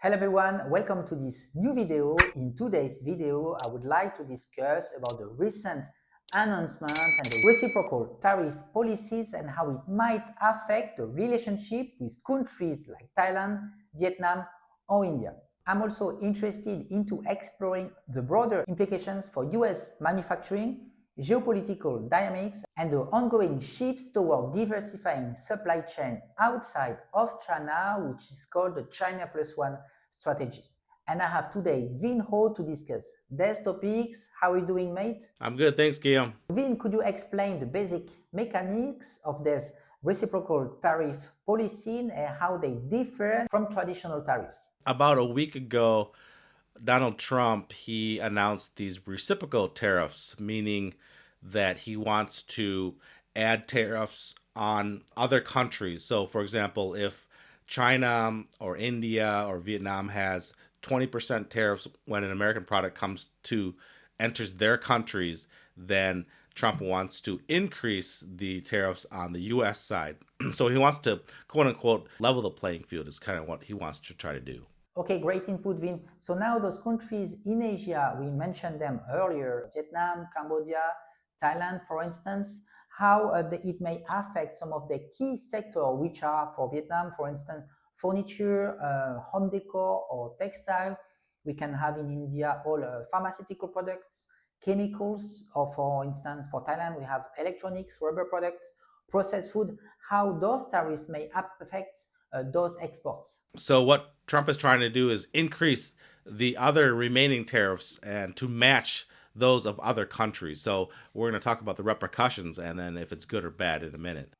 Hello everyone, welcome to this new video. In today's video, I would like to discuss about the recent announcement and the reciprocal tariff policies and how it might affect the relationship with countries like Thailand, Vietnam or India. I'm also interested into exploring the broader implications for US manufacturing, geopolitical dynamics, and the ongoing shifts toward diversifying supply chain outside of China, which is called the China Plus One strategy. And I have today Vinh Ho to discuss these topics. How are you doing, mate? I'm good, thanks, Guillaume. Vinh, could you explain the basic mechanics of this reciprocal tariff policy and how they differ from traditional tariffs? About a week ago, Donald Trump, he announced these reciprocal tariffs, meaning that he wants to add tariffs on other countries. So, for example, if China or India or Vietnam has 20% tariffs when an American product enters their countries, then Trump wants to increase the tariffs on the US side. So he wants to, quote unquote, level the playing field, is kind of what he wants to try to do. Okay, great input, Vin. So now those countries in Asia, we mentioned them earlier, Vietnam, Cambodia, Thailand, for instance, how it may affect some of the key sectors, which are for Vietnam, for instance, furniture, home decor, or textile. We can have in India all pharmaceutical products, chemicals, or for instance, for Thailand, we have electronics, rubber products, processed food, how those tariffs may affect those exports. So what Trump is trying to do is increase the other remaining tariffs and to match those of other countries. So we're going to talk about the repercussions and then if it's good or bad in a minute.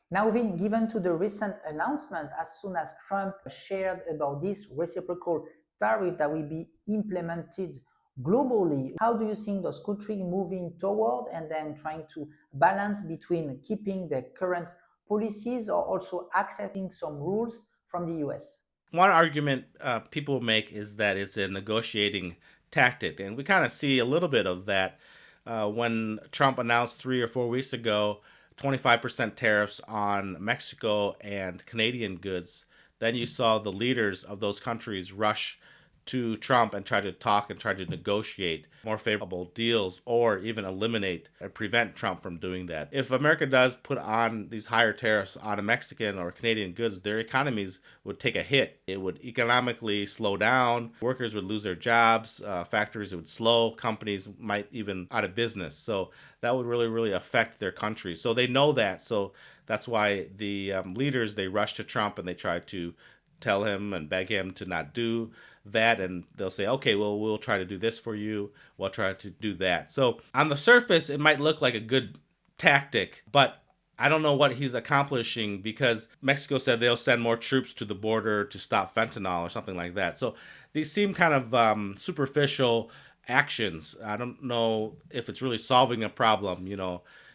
Now, Vin, given to the recent announcement, as soon as Trump shared about this reciprocal tariff that will be implemented globally, how do you think those countries moving toward and then trying to balance between keeping the current policies or also accepting some rules from the US? One argument people make is that it's a negotiating tactic, and we kind of see a little bit of that when Trump announced 3 or 4 weeks ago 25% tariffs on Mexico and Canadian goods. Then you saw the leaders of those countries rush to Trump and try to talk and try to negotiate more favorable deals or even eliminate and prevent Trump from doing that. If America does put on these higher tariffs on Mexican or Canadian goods, their economies would take a hit. It would economically slow down. Workers would lose their jobs. Factories would slow. Companies might even out of business. So that would really, really affect their country. So they know that. So that's why the leaders, they rush to Trump and they try to tell him and beg him to not do that, and they'll say, okay, well, we'll try to do this for you, we'll try to do that. So on the surface it might look like a good tactic, but I don't know what he's accomplishing, because Mexico said they'll send more troops to the border to stop fentanyl or something like that. So these seem kind of superficial actions. I don't know if it's really solving a problem,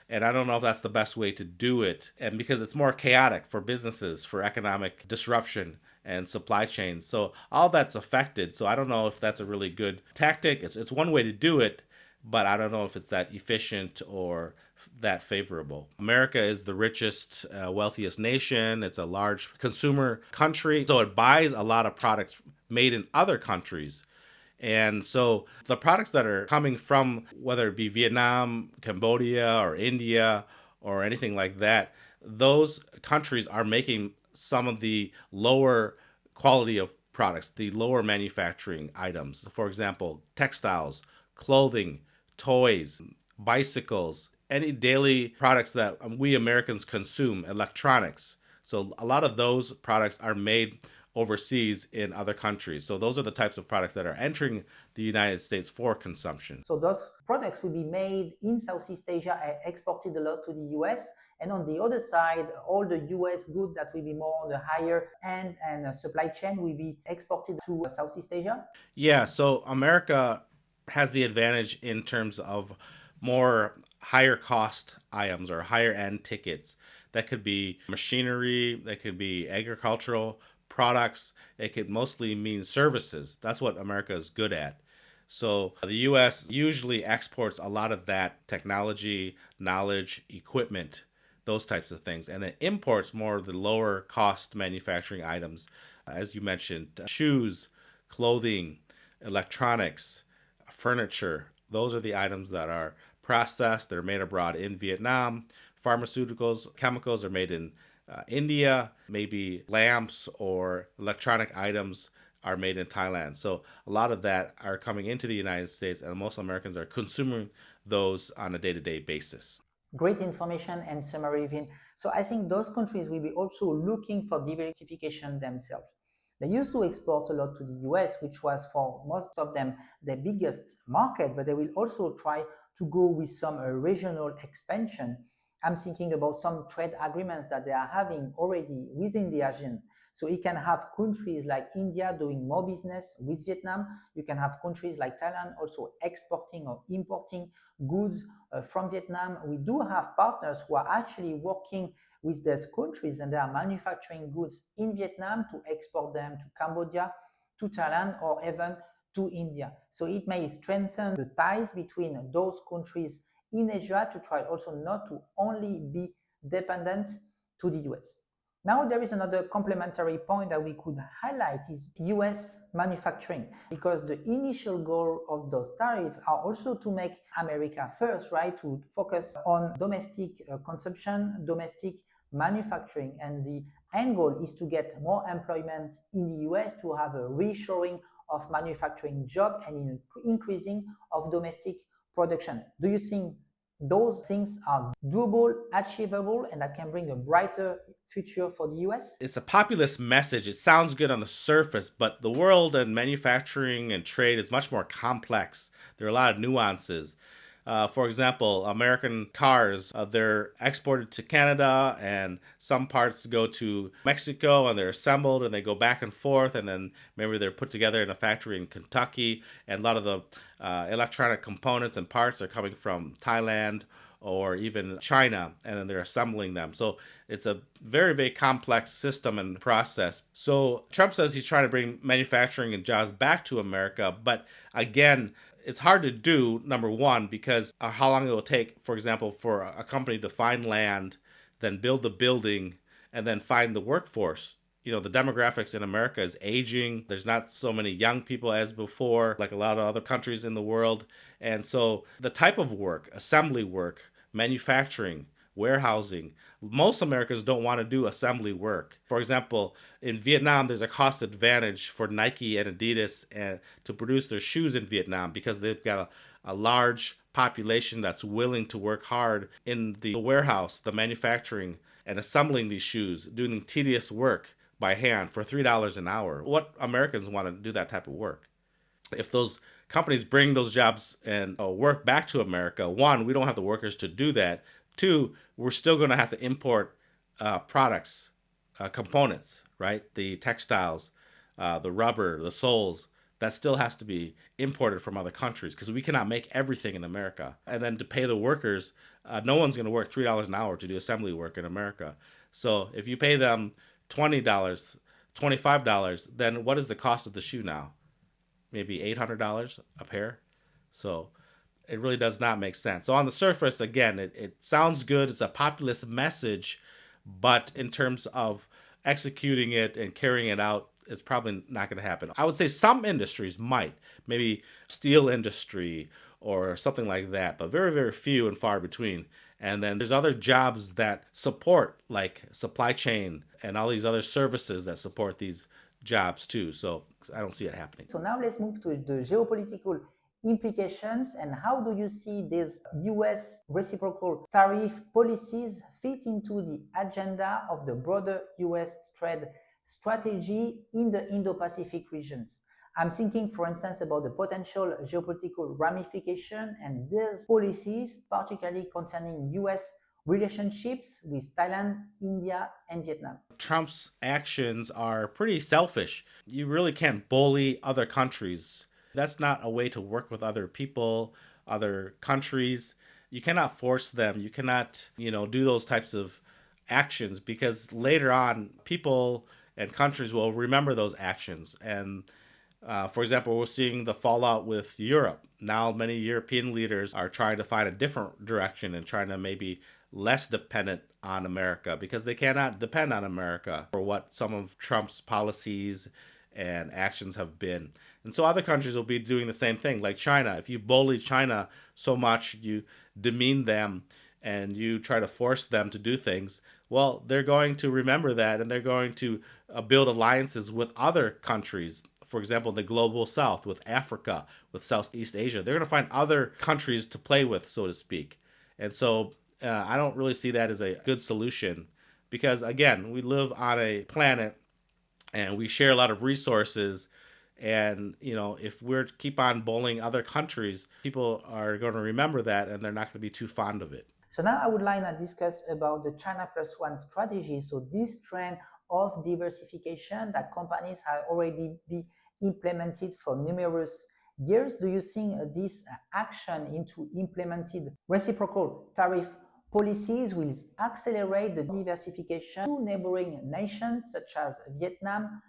and I don't know if that's the best way to do it. And because it's more chaotic for businesses, for economic disruption and supply chains. So all that's affected. So I don't know if that's a really good tactic. It's one way to do it, but I don't know if it's that efficient or that favorable. America is the richest, wealthiest nation. It's a large consumer country. So it buys a lot of products made in other countries. And so the products that are coming from, whether it be Vietnam, Cambodia, or India, or anything like that, those countries are making some of the lower quality of products, the lower manufacturing items. For example, textiles, clothing, toys, bicycles, any daily products that we Americans consume, electronics. So a lot of those products are made overseas in other countries. So those are the types of products that are entering the United States for consumption. So those products will be made in Southeast Asia, exported a lot to the US. And on the other side, all the US goods that will be more on the higher end and supply chain will be exported to Southeast Asia? Yeah, so America has the advantage in terms of more higher cost items or higher end tickets. That could be machinery, that could be agricultural products, it could mostly mean services. That's what America is good at. So the US usually exports a lot of that technology, knowledge, equipment, those types of things, and it imports more of the lower cost manufacturing items, as you mentioned, shoes, clothing, electronics, furniture. Those are the items that are processed. They're made abroad in Vietnam. Pharmaceuticals, chemicals are made in India. Maybe lamps or electronic items are made in Thailand. So a lot of that are coming into the United States, and most Americans are consuming those on a day-to-day basis. Great information and summary, Vin. So I think those countries will be also looking for diversification themselves. They used to export a lot to the US, which was for most of them the biggest market, but they will also try to go with some regional expansion. I'm thinking about some trade agreements that they are having already within the ASEAN. So you can have countries like India doing more business with Vietnam. You can have countries like Thailand also exporting or importing goods from Vietnam. We do have partners who are actually working with these countries, and they are manufacturing goods in Vietnam to export them to Cambodia, to Thailand, or even to India. So it may strengthen the ties between those countries in Asia to try also not to only be dependent to the US. Now there is another complementary point that we could highlight is US manufacturing, because the initial goal of those tariffs are also to make America first, right? To focus on domestic consumption, domestic manufacturing, and the end goal is to get more employment in the US, to have a reshoring of manufacturing job and increasing of domestic production. Do you think those things are doable, achievable, and that can bring a brighter future for the US? It's a populist message. It sounds good on the surface, but the world and manufacturing and trade is much more complex. There are a lot of nuances. For example, American cars, they're exported to Canada, and some parts go to Mexico and they're assembled and they go back and forth, and then maybe they're put together in a factory in Kentucky, and a lot of the electronic components and parts are coming from Thailand or even China, and then they're assembling them. So it's a very, very complex system and process. So Trump says he's trying to bring manufacturing and jobs back to America, but again, it's hard to do, number one, because how long it will take, for example, for a company to find land, then build the building, and then find the workforce. You know, the demographics in America is aging. There's not so many young people as before, like a lot of other countries in the world. And so the type of work, assembly work, manufacturing, warehousing, most Americans don't want to do assembly work. For example, in Vietnam, there's a cost advantage for Nike and Adidas to produce their shoes in Vietnam because they've got a large population that's willing to work hard in the warehouse, the manufacturing, and assembling these shoes, doing tedious work by hand for $3 an hour. What Americans want to do that type of work? If those companies bring those jobs and work back to America, one, we don't have the workers to do that. Two, we're still going to have to import products, components, right? The textiles, the rubber, the soles, that still has to be imported from other countries because we cannot make everything in America. And then to pay the workers, no one's going to work $3 an hour to do assembly work in America. So if you pay them $20, $25, then what is the cost of the shoe now? Maybe $800 a pair. So it really does not make sense. So on the surface, again, it sounds good. It's a populist message, but in terms of executing it and carrying it out, it's probably not going to happen. I would say some industries might, maybe steel industry or something like that, but very, very few and far between. And then there's other jobs that support, like supply chain and all these other services that support these jobs too. So I don't see it happening. So now let's move to the geopolitical implications, and how do you see these US reciprocal tariff policies fit into the agenda of the broader US trade strategy in the Indo-Pacific regions? I'm thinking, for instance, about the potential geopolitical ramification and these policies, particularly concerning US relationships with Thailand, India, and Vietnam. Trump's actions are pretty selfish. You really can't bully other countries. That's not a way to work with other people, other countries. You cannot force them. You cannot, do those types of actions because later on, people and countries will remember those actions. And for example, we're seeing the fallout with Europe. Now, many European leaders are trying to find a different direction and trying to maybe less dependent on America because they cannot depend on America for what some of Trump's policies and actions have been. And so other countries will be doing the same thing, like China. If you bully China so much, you demean them, and you try to force them to do things, well, they're going to remember that, and they're going to build alliances with other countries. For example, the global south, with Africa, with Southeast Asia. They're going to find other countries to play with, so to speak. And so I don't really see that as a good solution because, again, we live on a planet and we share a lot of resources. And, if we're keep on bullying other countries, people are going to remember that and they're not going to be too fond of it. So now I would like to discuss about the China Plus One strategy. So this trend of diversification that companies have already been implemented for numerous years. Do you think this action into implemented reciprocal tariff policies will accelerate the diversification to neighboring nations such as Vietnam,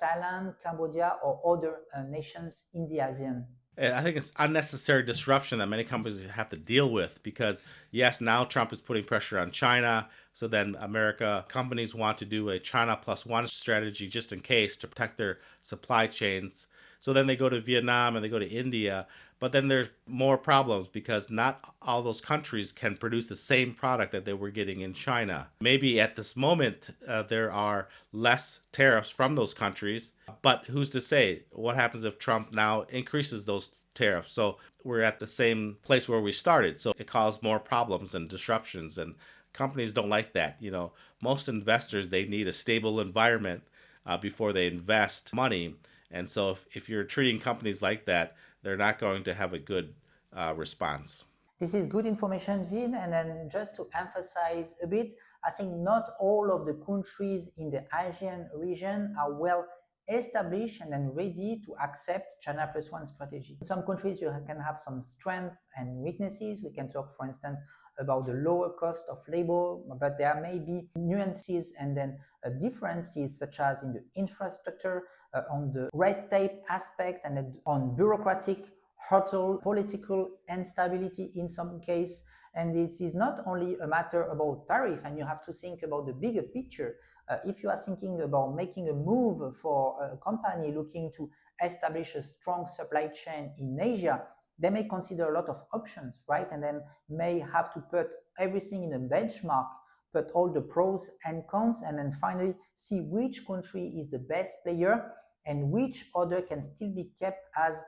Thailand, Cambodia, or other nations in the ASEAN? I think it's unnecessary disruption that many companies have to deal with because, yes, now Trump is putting pressure on China. So then America companies want to do a China plus one strategy just in case to protect their supply chains. So then they go to Vietnam and they go to India. But then there's more problems because not all those countries can produce the same product that they were getting in China. Maybe at this moment, there are less tariffs from those countries. But who's to say what happens if Trump now increases those tariffs? So we're at the same place where we started. So it caused more problems and disruptions. And companies don't like that. Most investors, they need a stable environment before they invest money. And so if you're treating companies like that, they're not going to have a good response. This is good information, Vin. And then just to emphasize a bit, I think not all of the countries in the Asian region are well established and then ready to accept China plus one strategy. In some countries, you can have some strengths and weaknesses. We can talk, for instance, about the lower cost of labor, but there may be nuances and then differences such as in the infrastructure, on the red tape aspect, and then on bureaucratic hurdle, political instability in some case. And this is not only a matter about tariff, and you have to think about the bigger picture. If you are thinking about making a move for a company looking to establish a strong supply chain in Asia, they may consider a lot of options, right? And then may have to put everything in a benchmark, put all the pros and cons, and then finally see which country is the best player and which other can still be kept as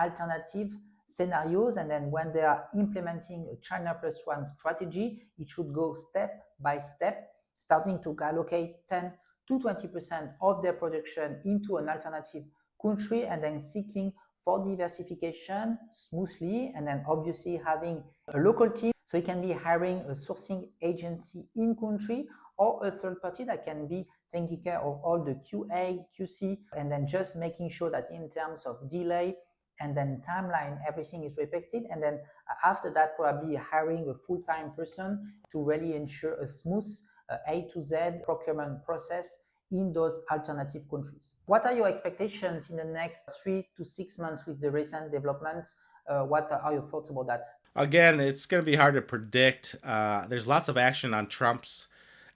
alternative scenarios. And then when they are implementing a China plus one strategy, it should go step by step, starting to allocate 10 to 20% of their production into an alternative country and then seeking for diversification smoothly, and then obviously having a local team. So it can be hiring a sourcing agency in country or a third party that can be taking care of all the QA, QC, and then just making sure that in terms of delay and then timeline, everything is respected. And then after that, probably hiring a full-time person to really ensure a smooth A to Z procurement process in those alternative countries. What are your expectations in the next 3 to 6 months with the recent developments? What are your thoughts about that? Again, it's going to be hard to predict. There's lots of action on Trump's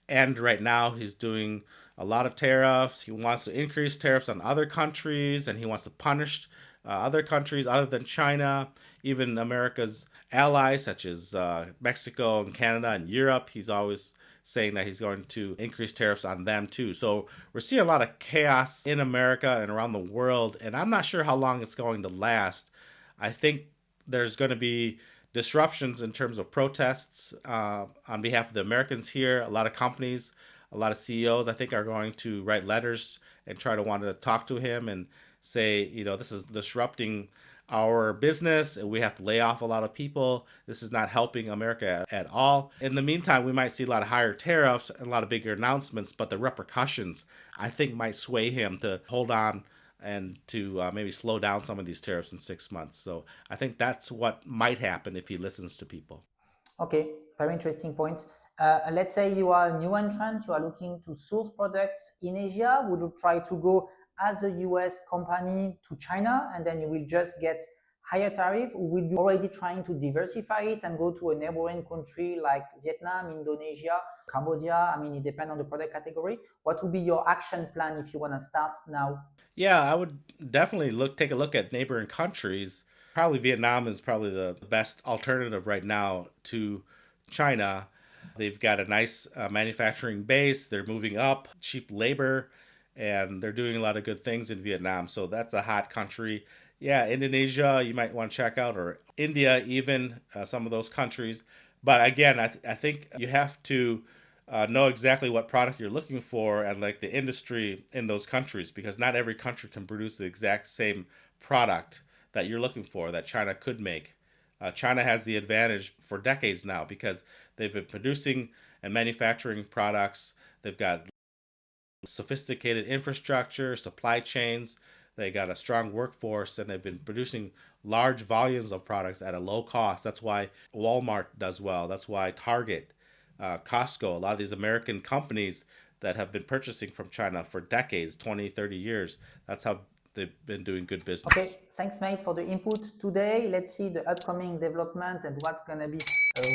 end right now. He's doing a lot of tariffs. He wants to increase tariffs on other countries, and he wants to punish other countries other than China, even America's allies such as Mexico and Canada and Europe. He's always saying that he's going to increase tariffs on them too. So we're seeing a lot of chaos in America and around the world, and I'm not sure how long it's going to last. I think there's going to be disruptions in terms of protests on behalf of the Americans here. A lot of companies, a lot of CEOs, I think, are going to write letters and try to want to talk to him and say, this is disrupting our business and we have to lay off a lot of people. This is not helping America at all. In the meantime, we might see a lot of higher tariffs and a lot of bigger announcements, but the repercussions, I think, might sway him to hold on and to maybe slow down some of these tariffs in 6 months. So I think that's what might happen if he listens to people. Okay, very interesting point. Let's say you are a new entrant, you are looking to source products in Asia. Would you try to go as a US company to China and then you will just get higher tariff? Or will you already trying to diversify it and go to a neighboring country like Vietnam, Indonesia, Cambodia? I mean, it depends on the product category. What would be your action plan if you want to start now? Yeah, I would definitely take a look at neighboring countries. Probably Vietnam is probably the best alternative right now to China. They've got a nice manufacturing base. They're moving up, cheap labor, and they're doing a lot of good things in Vietnam. So that's a hot country. Yeah, Indonesia, you might want to check out, or India, even some of those countries. But again, I think you have to know exactly what product you're looking for and like the industry in those countries, because not every country can produce the exact same product that you're looking for that China could make. China has the advantage for decades now because they've been producing and manufacturing products. They've got sophisticated infrastructure, supply chains. They got a strong workforce, and they've been producing large volumes of products at a low cost. That's why Walmart does well. That's why Target, Costco, a lot of these American companies that have been purchasing from China for decades, 20, 30 years, that's how they've been doing good business. Okay, thanks mate for the input today. Let's see the upcoming development and what's going to be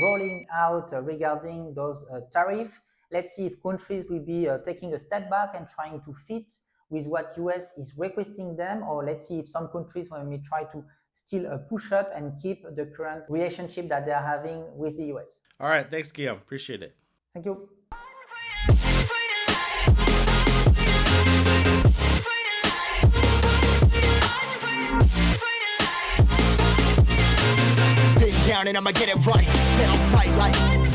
rolling out regarding those tariffs. Let's see if countries will be taking a step back and trying to fit with what US is requesting them, or let's see if some countries will try to still push up and keep the current relationship that they are having with the US. All right, thanks, Guillaume. Appreciate it. Thank you. Been down and I'ma get it right. Dead on sight like